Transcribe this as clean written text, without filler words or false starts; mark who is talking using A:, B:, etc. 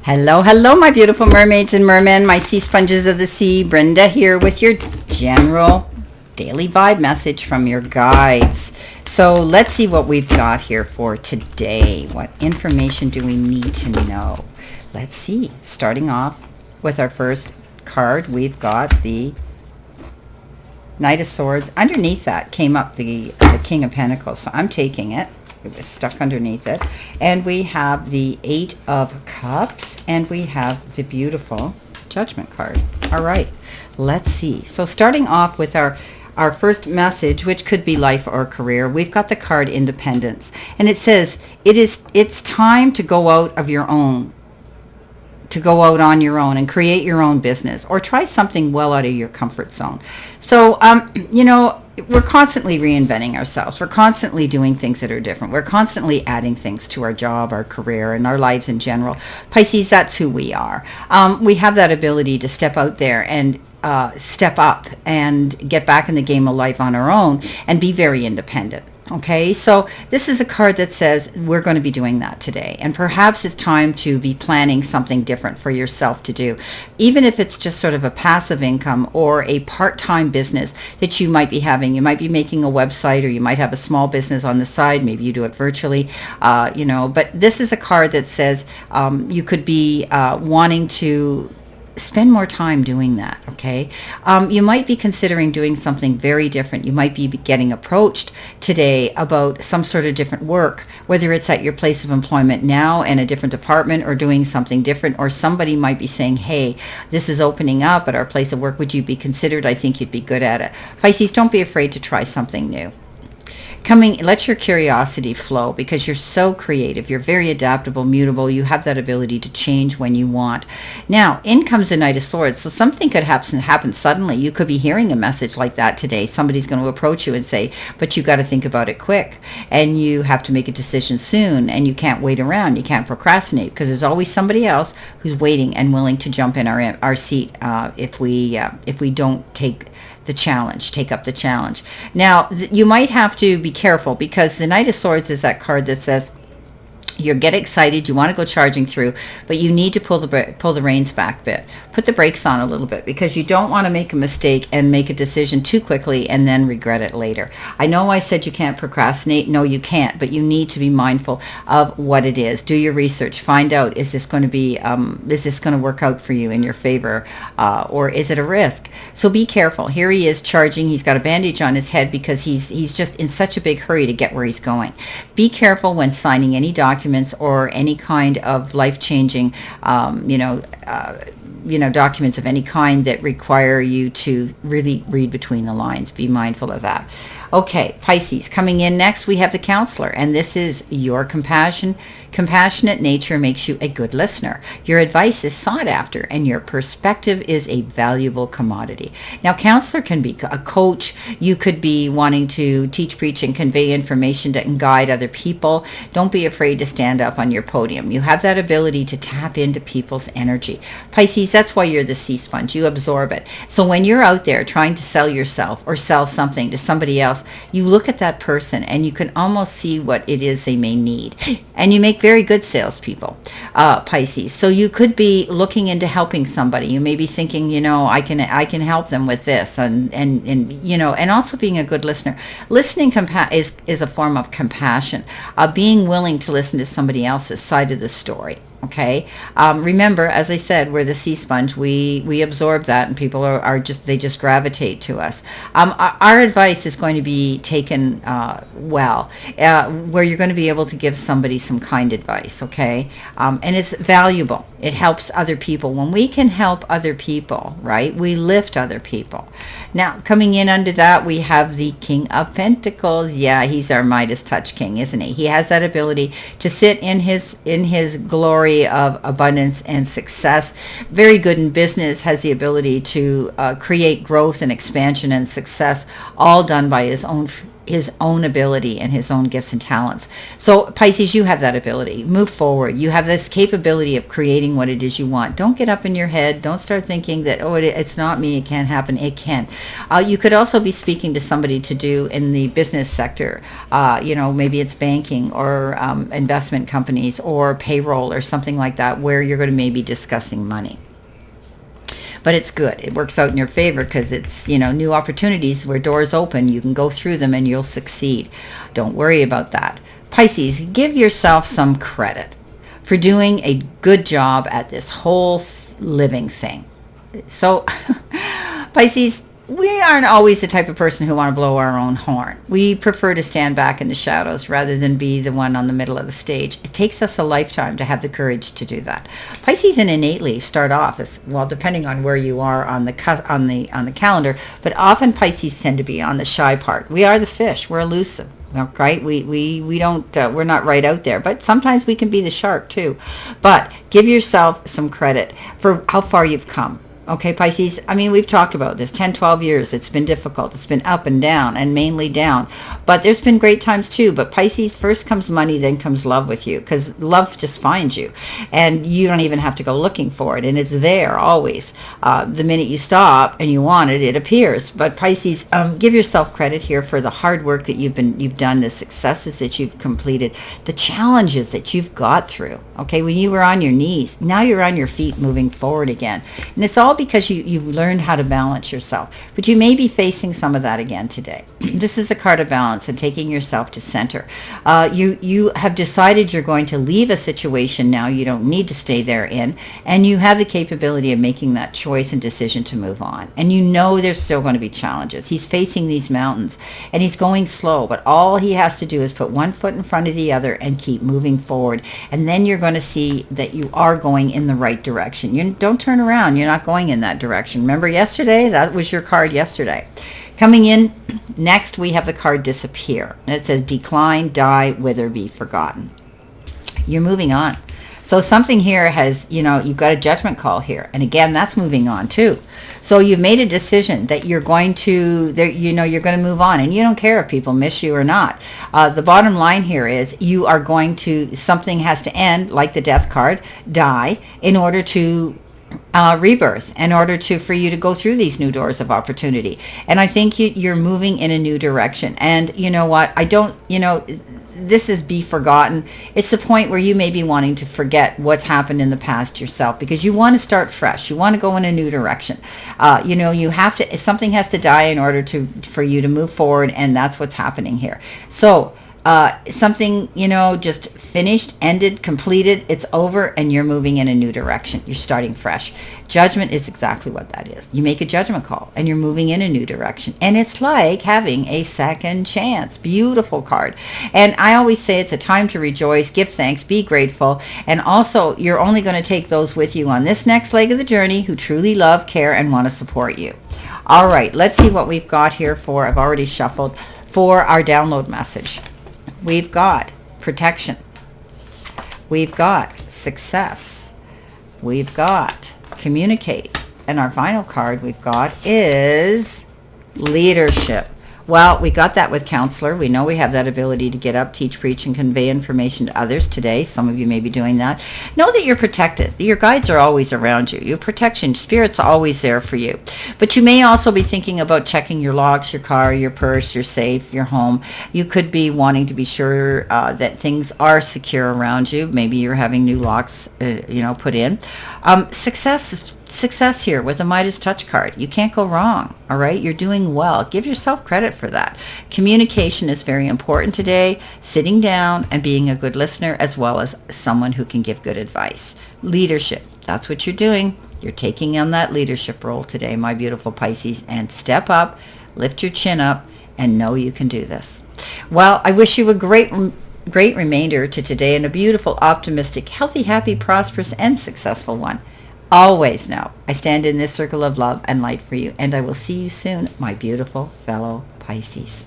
A: Hello, hello, my beautiful mermaids and mermen, my sea sponges of the sea. Brenda here with your general daily vibe message from your guides. So let's see what we've got here for today. What information do we need to know? Let's see. Starting off with our first card, we've got the Knight of Swords. Underneath that came up the King of Pentacles, so I'm taking it. It was stuck underneath it. And we have the Eight of Cups, and we have the beautiful Judgment card. All right, let's see. So starting off with our first message, which could be life or career, we've got the card Independence. And it says, it's time to go out of your own, to go out on your own and create your own business, or try something well out of your comfort zone. So, we're constantly reinventing ourselves. We're constantly doing things that are different. We're constantly adding things to our job, our career, and our lives in general. Pisces, that's who we are. We have that ability to step out there and step up and get back in the game of life on our own and be very independent. Okay, so this is a card that says we're going to be doing that today. And perhaps it's time to be planning something different for yourself to do. Even if it's just sort of a passive income or a part-time business that you might be having. You might be making a website, or you might have a small business on the side. Maybe you do it virtually, But this is a card that says you could be wanting to spend more time doing that, okay? You might be considering doing something very different. You might be getting approached today about some sort of different work, whether it's at your place of employment now in a different department or doing something different, or somebody might be saying, hey, this is opening up at our place of work. Would you be considered? I think you'd be good at it. Pisces, don't be afraid to try something new. Let your curiosity flow, because you're so creative. You're very adaptable, mutable. You have that ability to change when you want. Now, in comes the Knight of Swords. So something could happen suddenly. You could be hearing a message like that today. Somebody's going to approach you and say, but you got to think about it quick. And you have to make a decision soon. And you can't wait around. You can't procrastinate, because there's always somebody else who's waiting and willing to jump in our seat if we don't take up the challenge. Now, you might have to be careful, because the Knight of Swords is that card that says you get excited, you want to go charging through, but you need to pull the reins back a bit. Put the brakes on a little bit, because you don't want to make a mistake and make a decision too quickly and then regret it later. I know I said you can't procrastinate. No, you can't, but you need to be mindful of what it is. Do your research. Find out, is this going to work out for you in your favor, or is it a risk? So be careful. Here he is charging. He's got a bandage on his head because he's just in such a big hurry to get where he's going. Be careful when signing any documents or any kind of life-changing, documents of any kind that require you to really read between the lines. Be mindful of that. Okay, Pisces, coming in next, we have the Counselor, and this is your compassionate nature makes you a good listener. Your advice is sought after, and your perspective is a valuable commodity. Now, Counselor can be a coach. You could be wanting to teach, preach, and convey information that can guide other people. Don't be afraid to stand up on your podium. You have that ability to tap into people's energy. Pisces, that's why you're the sea sponge. You absorb it. So when you're out there trying to sell yourself or sell something to somebody else, you look at that person and you can almost see what it is they may need. And you make very good salespeople, Pisces. So you could be looking into helping somebody. You may be thinking, I can help them with this, and also being a good listener. Listening is a form of compassion, being willing to listen to somebody else's side of the story. Okay. Remember, as I said, we're the sea sponge. We absorb that, and people they just gravitate to us. Our advice is going to be taken where you're going to be able to give somebody some kind advice. Okay. And it's valuable. It helps other people. When we can help other people, right, we lift other people. Now, coming in under that, we have the King of Pentacles. Yeah, he's our Midas touch king, isn't he? He has that ability to sit in his glory of abundance and success. Very good in business, has the ability to create growth and expansion and success, all done by his own his own ability and his own gifts and talents. So Pisces, you have that ability. Move forward. You have this capability of creating what it is you want. Don't get up in your head. Don't start thinking that, oh, it's not me. It can't happen. It can. You could also be speaking to somebody to do in the business sector. Maybe it's banking or investment companies or payroll or something like that, where you're going to maybe discussing money. But it's good. It works out in your favor because it's, new opportunities where doors open. You can go through them and you'll succeed. Don't worry about that. Pisces, give yourself some credit for doing a good job at this whole living thing. So, Pisces, we aren't always the type of person who want to blow our own horn. We prefer to stand back in the shadows rather than be the one on the middle of the stage. It takes us a lifetime to have the courage to do that. Pisces innately start off as, well, depending on where you are on the calendar, but often Pisces tend to be on the shy part. We are the fish. We're elusive. Right? We don't, we're not right out there, but sometimes we can be the shark too. But give yourself some credit for how far you've come. Okay, Pisces, we've talked about this, 10, 12 years. It's been difficult. It's been up and down, and mainly down. But there's been great times too. But Pisces, first comes money, then comes love with you, because love just finds you. And you don't even have to go looking for it. And it's there always. The minute you stop and you want it, it appears. But Pisces, give yourself credit here for the hard work that you've done, the successes that you've completed, the challenges that you've got through. Okay, when you were on your knees, now you're on your feet moving forward again. And it's all because you've learned how to balance yourself. But you may be facing some of that again today. This is a card of balance and taking yourself to center. You have decided you're going to leave a situation now you don't need to stay there in, and you have the capability of making that choice and decision to move on. And there's still going to be challenges. He's facing these mountains, and he's going slow, but all he has to do is put one foot in front of the other and keep moving forward. And then you're going to see that you are going in the right direction. You don't turn around. You're not going in that direction. Remember yesterday? That was your card yesterday. Coming in next, we have the card disappear. And it says decline, die, wither, be forgotten. You're moving on. So something here has, you've got a judgment call here. And again, that's moving on too. So you've made a decision that you're going to, you're going to move on. And you don't care if people miss you or not. The bottom line here is you are going to, something has to end, like the death card, die, in order to rebirth, in order for you to go through these new doors of opportunity. And I think you're moving in a new direction. And you know what? This is be forgotten. It's the point where you may be wanting to forget what's happened in the past yourself, because you want to start fresh. You want to go in a new direction. You have to, something has to die in order for you to move forward. And that's what's happening here. So something, just finished, ended, completed, it's over, and you're moving in a new direction. You're starting fresh. Judgment is exactly what that is. You make a judgment call, and you're moving in a new direction. And it's like having a second chance. Beautiful card. And I always say it's a time to rejoice, give thanks, be grateful. And also, you're only going to take those with you on this next leg of the journey who truly love, care, and want to support you. All right, let's see what we've got here I've already shuffled, for our download message. We've got protection. We've got success. We've got communicate. And our final card we've got is leadership. Well, we got that with counselor. We know we have that ability to get up, teach, preach, and convey information to others today. Some of you may be doing that. Know that you're protected. Your guides are always around you. Your protection, spirit's always there for you. But you may also be thinking about checking your locks, your car, your purse, your safe, your home. You could be wanting to be sure that things are secure around you. Maybe you're having new locks, put in. Success here with the Midas Touch card. You can't go wrong. All right. You're doing well. Give yourself credit for that. Communication is very important today. Sitting down and being a good listener, as well as someone who can give good advice. Leadership. That's what you're doing. You're taking on that leadership role today, my beautiful Pisces, and step up, lift your chin up, and know you can do this. Well, I wish you a great remainder to today, and a beautiful, optimistic, healthy, happy, prosperous, and successful one. Always know I stand in this circle of love and light for you, and I will see you soon, my beautiful fellow Pisces.